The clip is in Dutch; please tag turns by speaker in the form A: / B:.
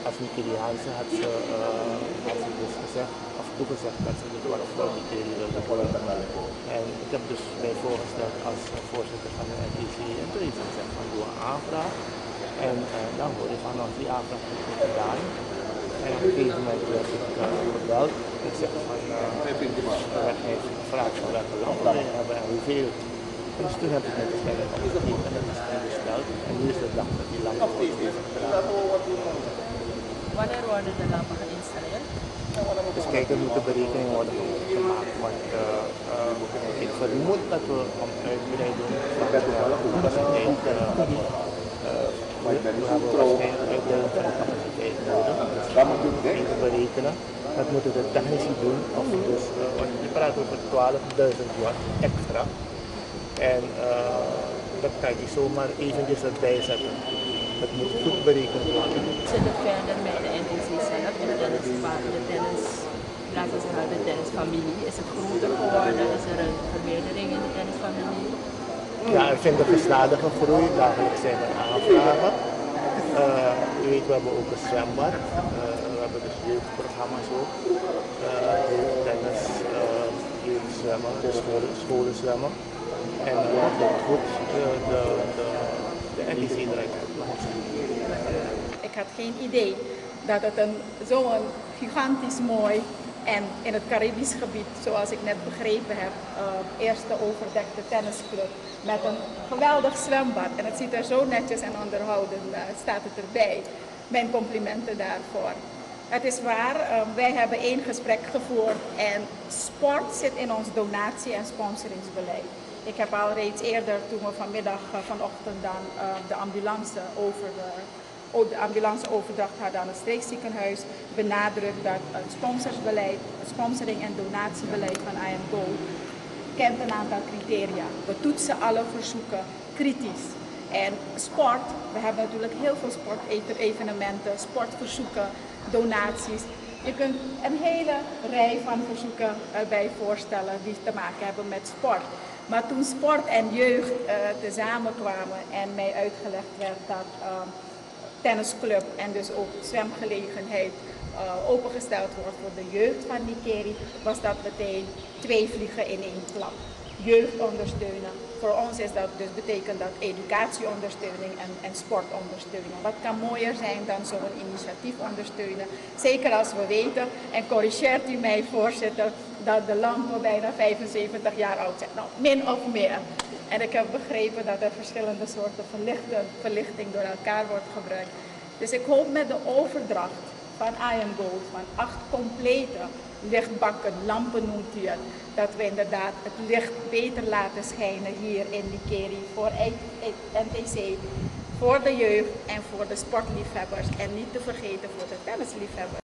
A: als Nikki Hansen had ze dus gezegd, of toegezegd dat ze dus wat voor Nikki wilde worden. En ik heb dus mij voorgesteld als voorzitter van de NTC en toen heeft ze gezegd van doe een aanvraag. En dan hoor je van ons die aanvraag is niet gedaan. En op een gegeven moment werd ik gebeld. Ik zeg van werd mij gevraagd van welke lampen wij hebben en hoeveel. Dus toen heb ik met de stelling opgegeven en dat is toen besteld. En nu is de dag dat die lampen worden geïnstalleerd.
B: Wanneer worden de lampen geïnstalleerd?
A: Dus kijk, er moeten berekeningen worden gemaakt. Want ik vermoed dat we om uitbreiding van de capaciteit we hebben waarschijnlijk uitbreiding van de capaciteit nodig. Dat moeten we even berekenen. Dat moeten de technici doen. Of dus, je praat over 12.000 watt extra. En dat kan je zomaar eventjes erbij zetten. Dat moet goed berekend worden.
B: Zit het verder met de NTC zelf, de tennis, laten we zeggen, de tennisfamilie? Is het groter geworden? Is er een vermeerdering in de tennisfamilie?
A: Ja, ik vind een gestadige groei. Dagelijks zijn er aanvragen. U weet, we hebben ook een zwembad. We hebben dus jeugdprogramma's ook. Tennis, jeugdzwemmen, scholen zwemmen. En dat goed de NTC eruit uit.
C: Ik had geen idee dat het zo'n gigantisch mooi en in het Caribisch gebied, zoals ik net begrepen heb, eerste overdekte tennisclub met een geweldig zwembad. En het ziet er zo netjes en onderhouden staat het erbij. Mijn complimenten daarvoor. Het is waar, wij hebben 1 gesprek gevoerd en sport zit in ons donatie- en sponsoringsbeleid. Ik heb al reeds eerder, toen we vanochtend dan de ambulanceoverdracht hadden aan het streekziekenhuis, benadrukt dat het sponsorsbeleid, het sponsoring- en donatiebeleid van IAMGO kent een aantal criteria. We toetsen alle verzoeken kritisch. En sport, we hebben natuurlijk heel veel sportevenementen, sportverzoeken, donaties. Je kunt een hele rij van verzoeken erbij voorstellen die te maken hebben met sport. Maar toen sport en jeugd tezamen kwamen en mij uitgelegd werd dat tennisclub en dus ook zwemgelegenheid opengesteld wordt voor de jeugd van Nikeri, was dat meteen 2 vliegen in 1 klap. Jeugd ondersteunen. Voor ons is dat dus, betekent dat educatieondersteuning en sportondersteuning. Wat kan mooier zijn dan zo'n initiatief ondersteunen? Zeker als we weten, en corrigeert u mij voorzitter, dat de lampen bijna 75 jaar oud zijn. Nou, min of meer. En ik heb begrepen dat er verschillende soorten verlichting door elkaar wordt gebruikt. Dus ik hoop met de overdracht van IAMGO, van 8 complete lichtbakken, lampen noemt u het, dat we inderdaad het licht beter laten schijnen hier in Nikeri voor NTC, voor de jeugd en voor de sportliefhebbers en niet te vergeten voor de tennisliefhebbers.